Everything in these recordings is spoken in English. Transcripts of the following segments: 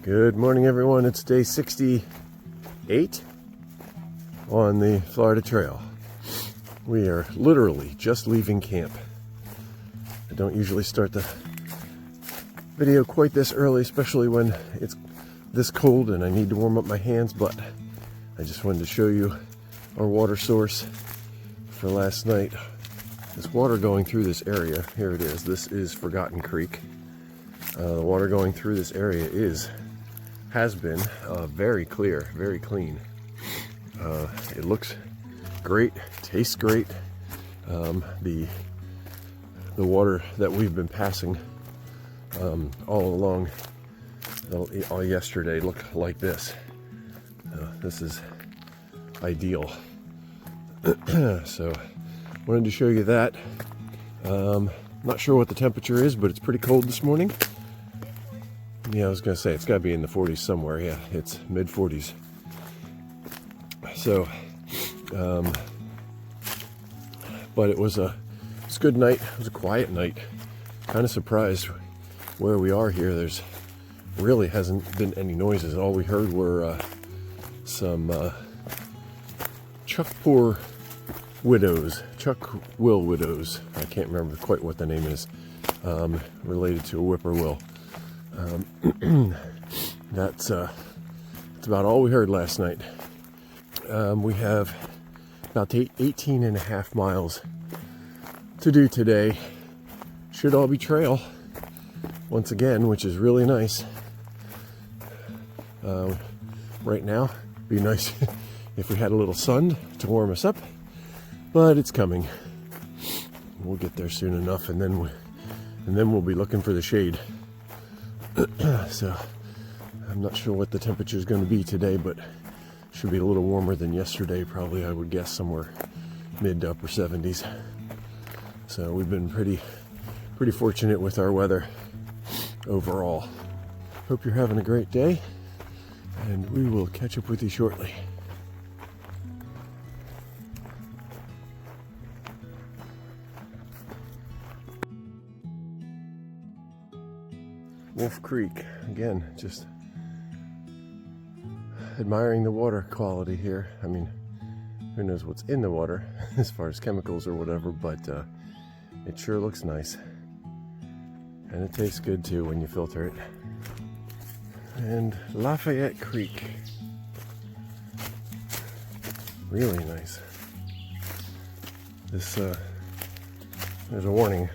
Good morning, everyone. It's day 68 on the Florida Trail. We are literally just leaving camp. I don't usually start the video quite this early, especially when it's this cold and I need to warm up my hands, but I just wanted to show you our water source for last night. This water going through this area, here it is. This is Forgotten Creek. The water going through this area has been very clear, very clean. It looks great, tastes great. The water that we've been passing all along all yesterday looked like this. This is ideal. So wanted to show you that. Not sure what the temperature is, but it's pretty cold this morning. Yeah, I was gonna say it's gotta be in the 40s somewhere. Yeah, it's mid 40s. So, but it was a good night. It was a quiet night. Kind of surprised where we are here. There's really hasn't been any noises. All we heard were some Chuck Will widows. I can't remember quite what the name is. Related to a whippoorwill. That's about all we heard last night. We have about 18 and a half miles to do today. Should all be trail once again, which is really nice. Right now, it'd be nice if we had a little sun to warm us up, but it's coming. We'll get there soon enough, and then we'll be looking for the shade. So I'm not sure what the temperature is going to be today, but should be a little warmer than yesterday. Probably, I would guess somewhere mid to upper 70s. So we've been pretty fortunate with our weather overall. Hope you're having a great day, and we will catch up with you shortly. Wolf Creek, again, just admiring the water quality here. I mean, who knows what's in the water as far as chemicals or whatever, but it sure looks nice. And it tastes good too when you filter it. And Lafayette Creek, really nice. This there's a warning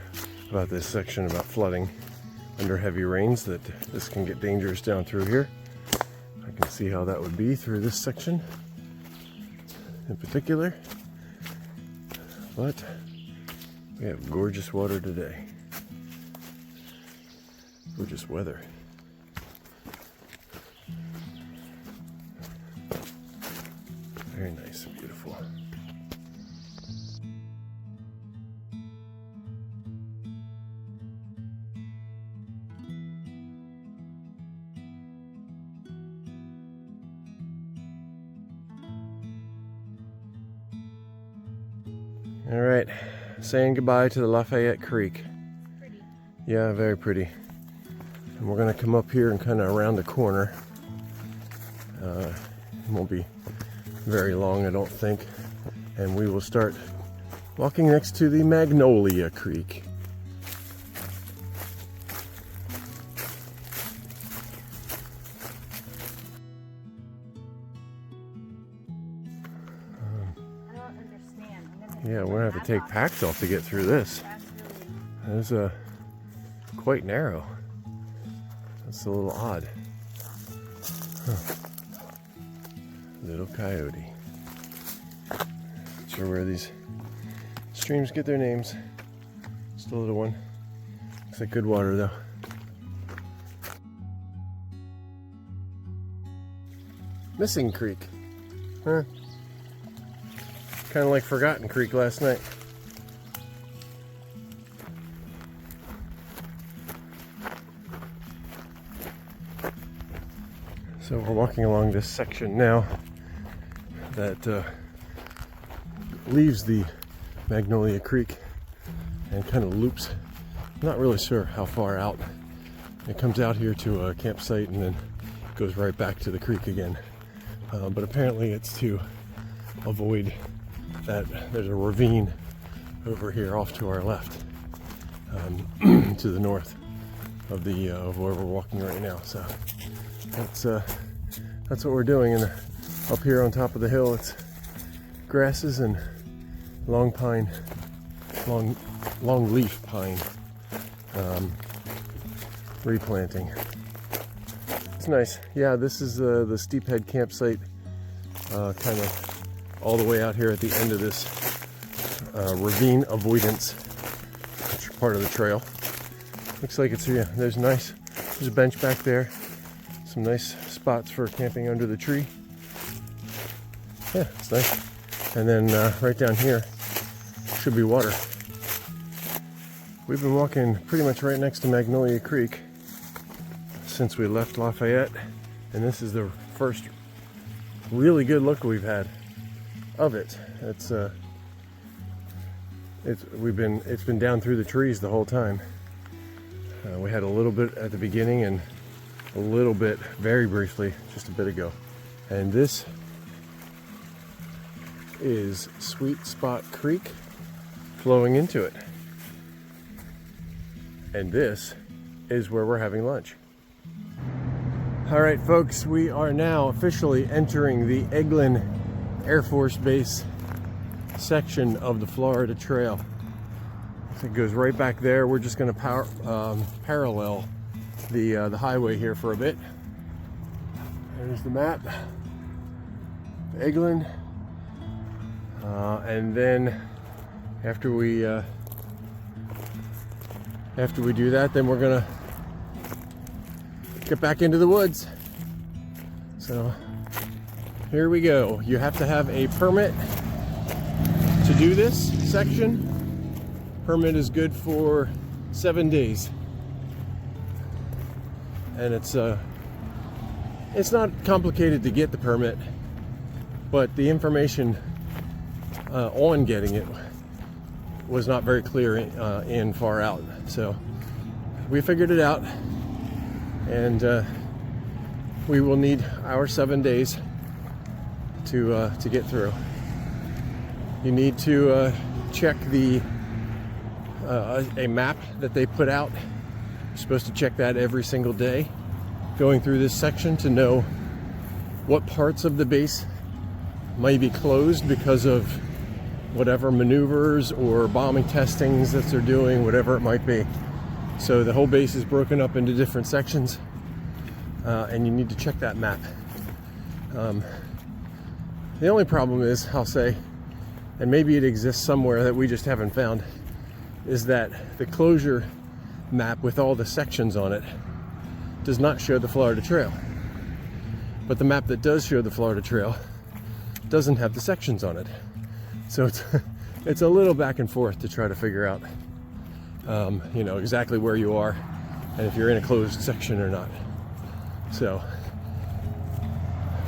about this section about flooding under heavy rains, that this can get dangerous down through here. I can see how that would be through this section in particular, but we have gorgeous water today. Gorgeous weather. Very nice and beautiful. All right, saying goodbye to the Lafayette Creek. Pretty. Yeah, very pretty. And we're gonna come up here and kind of around the corner. It won't be very long, I don't think. And we will start walking next to the Magnolia Creek. Yeah, we're gonna have to take packs off to get through this. It's quite narrow. That's a little odd. Huh. Little coyote. Not sure where these streams get their names. Just a little one. Looks like good water though. Missing Creek. Huh? Kind of like Forgotten Creek last night. So we're walking along this section now that leaves the Magnolia Creek and kind of loops. I'm not really sure how far out. It comes out here to a campsite and then goes right back to the creek again. But apparently it's to avoid that there's a ravine over here off to our left, to the north of the of where we're walking right now. So that's what we're doing. And up here on top of the hill, it's grasses and long leaf pine replanting. It's nice. Yeah, this is the Steephead campsite, kind of all the way out here at the end of this ravine avoidance part of the trail. Looks like it's, yeah, there's a bench back there. Some nice spots for camping under the tree. Yeah, it's nice. And then right down here should be water. We've been walking pretty much right next to Magnolia Creek since we left Lafayette, and this is the first really good look we've had of it. It's been down through the trees the whole time. We had a little bit at the beginning and a little bit very briefly just a bit ago. And this is Sweet Spot Creek flowing into it. And this is where we're having lunch. All right, folks, we are now officially entering the Eglin Air Force Base section of the Florida Trail. So it goes right back there. We're just going to parallel the highway here for a bit. There's the map, Eglin, and then after we do that, then we're gonna get back into the woods. So here we go. You have to have a permit to do this section. Permit is good for 7 days, and it's not complicated to get the permit, but the information on getting it was not very clear in far out. So we figured it out, and we will need our 7 days to get through. You need to check a map that they put out. You're supposed to check that every single day going through this section to know what parts of the base might be closed because of whatever maneuvers or bombing testings that they're doing, whatever it might be. So the whole base is broken up into different sections, and you need to check that map. The only problem is, I'll say, and maybe it exists somewhere that we just haven't found, is that the closure map with all the sections on it does not show the Florida Trail. But the map that does show the Florida Trail doesn't have the sections on it. So it's a little back and forth to try to figure out, you know, exactly where you are and if you're in a closed section or not. So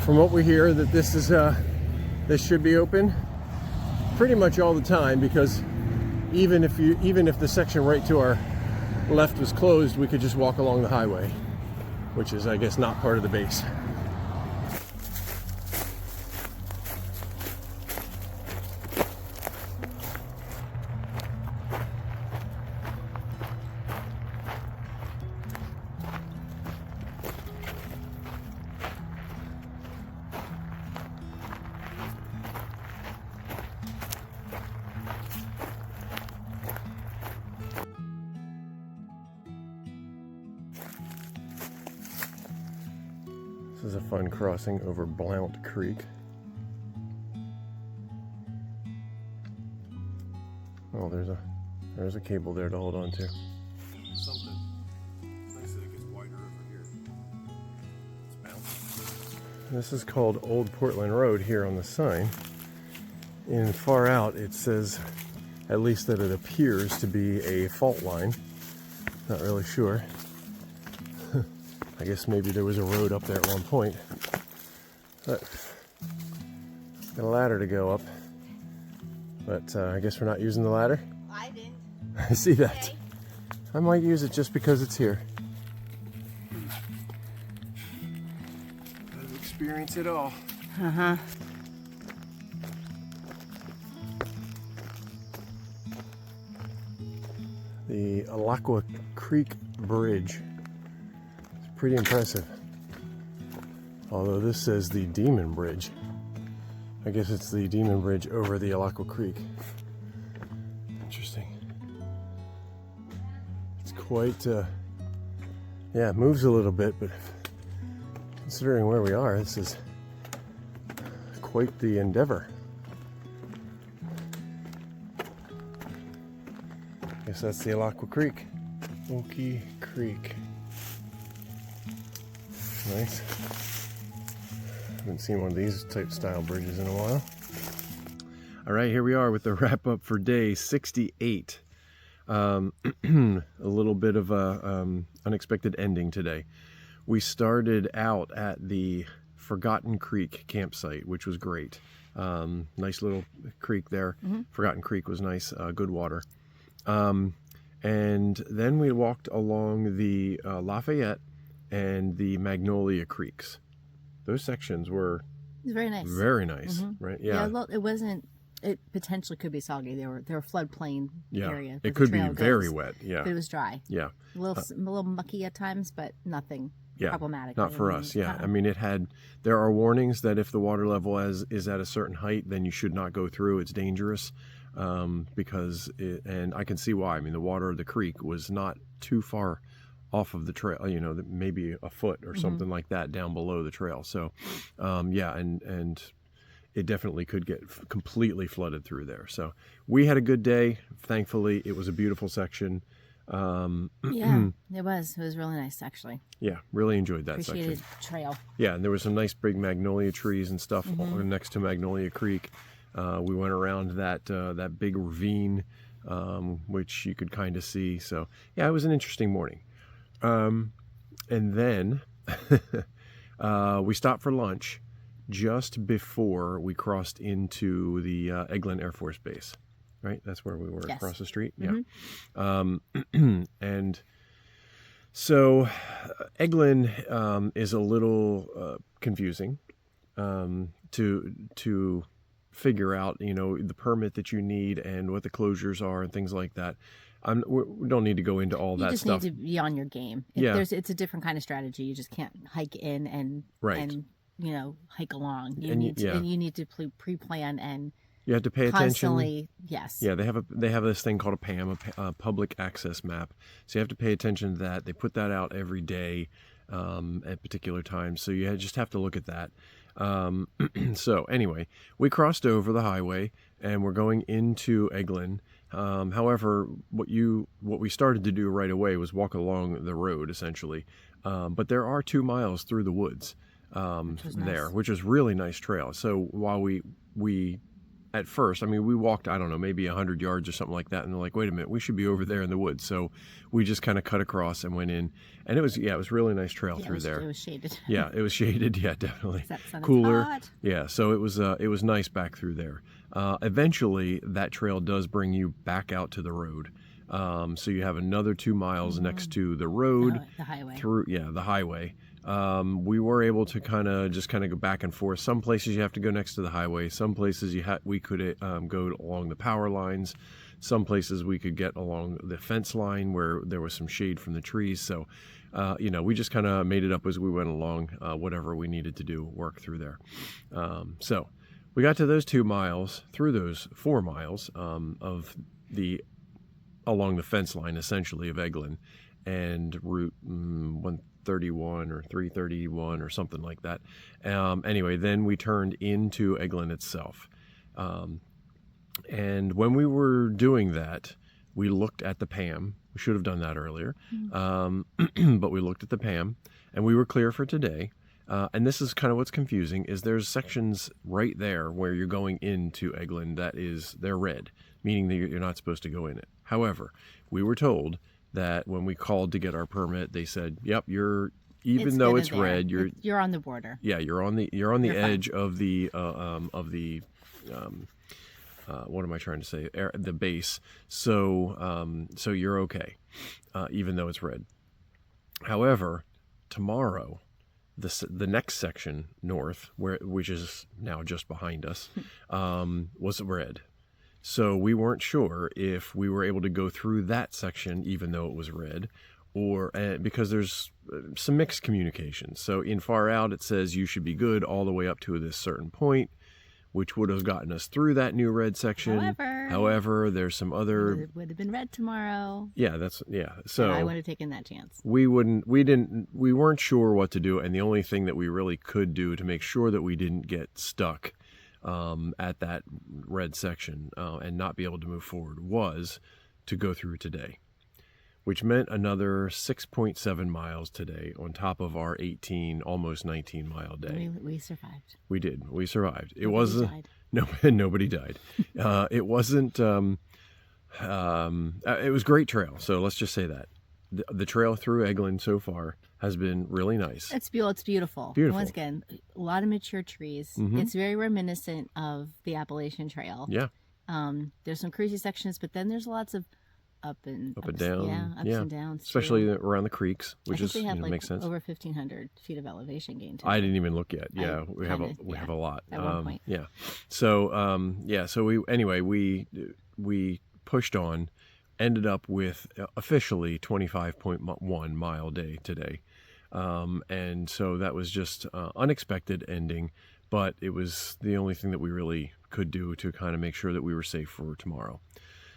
from what we hear, that this should be open pretty much all the time, because even if the section right to our left was closed, we could just walk along the highway, which is, I guess, not part of the base. This is a fun crossing over Blount Creek. Oh, there's a cable there to hold on to. Something. Nice that it gets wider over here. It's bouncing. This is called Old Portland Road here on the sign. In far out, it says, at least that it appears to be a fault line. Not really sure. I guess maybe there was a road up there at one point. But got a ladder to go up. But I guess we're not using the ladder. I didn't. I see that. Okay. I might use it just because it's here. experience it all. Uh-huh. The Alaqua Creek Bridge. It's pretty impressive. Although this says the Demon Bridge. I guess it's the Demon Bridge over the Alaqua Creek. Interesting. It's quite, yeah, it moves a little bit, but considering where we are, this is quite the endeavor. Guess that's the Alaqua Creek. Okie Creek. Nice. Haven't seen one of these type style bridges in a while. All right, here we are with the wrap up for day 68. A little bit of a unexpected ending today. We started out at the Forgotten Creek campsite, which was great. Nice little creek there. Forgotten Creek was nice, good water. And then we walked along the Lafayette and the Magnolia Creeks. Those sections were very nice. Very nice, right? Yeah. Yeah, it wasn't. It potentially could be soggy. They were floodplain area. It could be very wet. Yeah, but it was dry. Yeah, a little mucky at times, but nothing problematic. Not for us. Yeah, I mean, there are warnings that if the water level is at a certain height, then you should not go through. It's dangerous because and I can see why. I mean, the water of the creek was not too far off of the trail, you know, maybe a foot or something like that down below the trail. So, yeah, and it definitely could get completely flooded through there. So we had a good day. Thankfully, it was a beautiful section. Yeah, it was really nice, actually. Yeah, really enjoyed that Appreciated section. Trail. Yeah, and there were some nice big magnolia trees and stuff next to Magnolia Creek. We went around that big ravine, which you could kind of see. So yeah, it was an interesting morning. And then we stopped for lunch just before we crossed into the Eglin Air Force Base, right? That's where we were, across the street. Yeah. And so Eglin is a little confusing to figure out, you know, the permit that you need and what the closures are and things like that. We don't need to go into all that stuff. You just need to be on your game. It's a different kind of strategy. You just can't hike in and you know, hike along. You need to pre-plan and you have to pay constantly, attention. Yes. Yeah, they have this thing called a PAM, a public access map. So you have to pay attention to that. They put that out every day at particular times. So you just have to look at that. So anyway, we crossed over the highway and we're going into Eglin. However, what we started to do right away was walk along the road essentially. But there are 2 miles through the woods which is really nice trail. So while we at first, I mean, we walked, I don't know, maybe 100 yards or something like that. And they're like, wait a minute, we should be over there in the woods. So we just kind of cut across and went in. And it was really nice trail through there. It was shaded. Yeah, it was shaded. Yeah, definitely. Cooler. Yeah, so it was nice back through there. Eventually, that trail does bring you back out to the road. So you have another 2 miles next to the road. The highway. The highway. We were able to kind of go back and forth. Some places you have to go next to the highway. Some places we could go along the power lines. Some places we could get along the fence line where there was some shade from the trees. So, we just kind of made it up as we went along, whatever we needed to do, work through there. So we got to those 2 miles, through those 4 miles along the fence line, essentially, of Eglin and Route 131 or 331 or something like that. Anyway, then we turned into Eglin itself. And when we were doing that, we looked at the PAM. We should have done that earlier. But we looked at the PAM and we were clear for today. And this is kind of what's confusing, is there's sections right there where you're going into Eglin they're red, meaning that you're not supposed to go in it. However, we were told that when we called to get our permit, they said, "Yep, even though it's red, you're on the border." Yeah, you're on the edge of the what am I trying to say? The base. So you're okay, even though it's red. However, tomorrow, the next section north, which is now just behind us, was red. So we weren't sure if we were able to go through that section even though it was red, or because there's some mixed communication. So in far out it says you should be good all the way up to this certain point, which would have gotten us through that new red section. However, there's some other... It would have been red tomorrow. Yeah, so... And I would have taken that chance. We weren't sure what to do, and the only thing that we really could do to make sure that we didn't get stuck at that red section and not be able to move forward was to go through today, which meant another 6.7 miles today on top of our 18, almost 19 mile day. We survived. We did. We survived. It Nobody wasn't. died. No, nobody died. It wasn't. It was great trail. So let's just say that the trail through Eglin so far has been really nice. It's beautiful. Beautiful. Once again, a lot of mature trees. Mm-hmm. It's very reminiscent of the Appalachian Trail. Yeah. There's some cruisy sections, but then there's lots of up and down. Yeah, ups and downs. Especially too. around the creeks, which is makes sense. Over 1,500 feet of elevation gain. I didn't even look yet. Yeah, we have a lot. At one point. Yeah. So so we pushed on, ended up with officially 25.1 mile day today, and so that was just unexpected ending, but it was the only thing that we really could do to kind of make sure that we were safe for tomorrow.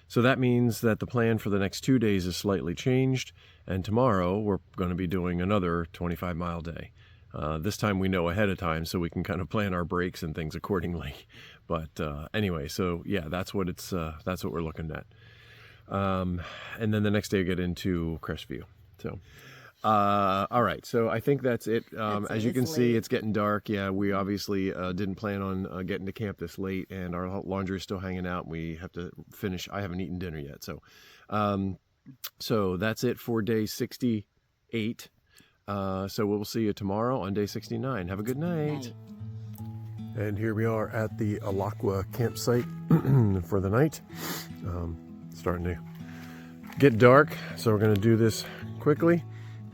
So that means that the plan for the next 2 days is slightly changed, and tomorrow we're going to be doing another 25-mile day. This time we know ahead of time, so we can kind of plan our breaks and things accordingly. But anyway, so yeah, that's what we're looking at. And then the next day we get into Crestview. So. All right, so I think that's it. As you can see, it's getting dark. Yeah, we obviously didn't plan on getting to camp this late, and our laundry is still hanging out. We have to finish. I haven't eaten dinner yet, so so that's it for day 68. So we'll see you tomorrow on day 69. Have a good night. And here we are at the Alaqua campsite for the night. Starting to get dark, so we're going to do this quickly.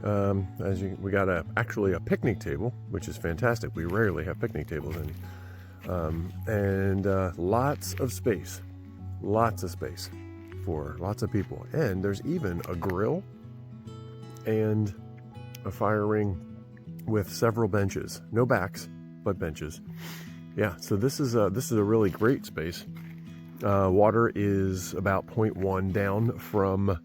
We got actually a picnic table, which is fantastic. We rarely have picnic tables in, and lots of space for lots of people. And there's even a grill and a fire ring with several benches, no backs, but benches. Yeah, so this is a really great space. Water is about 0.1 down from.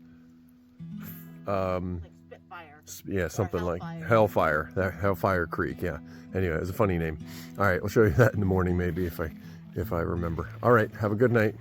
Yeah, something like Hellfire. That Hellfire Creek. Yeah. Anyway, it's a funny name. All right, I'll show you that in the morning maybe if I remember. All right, have a good night.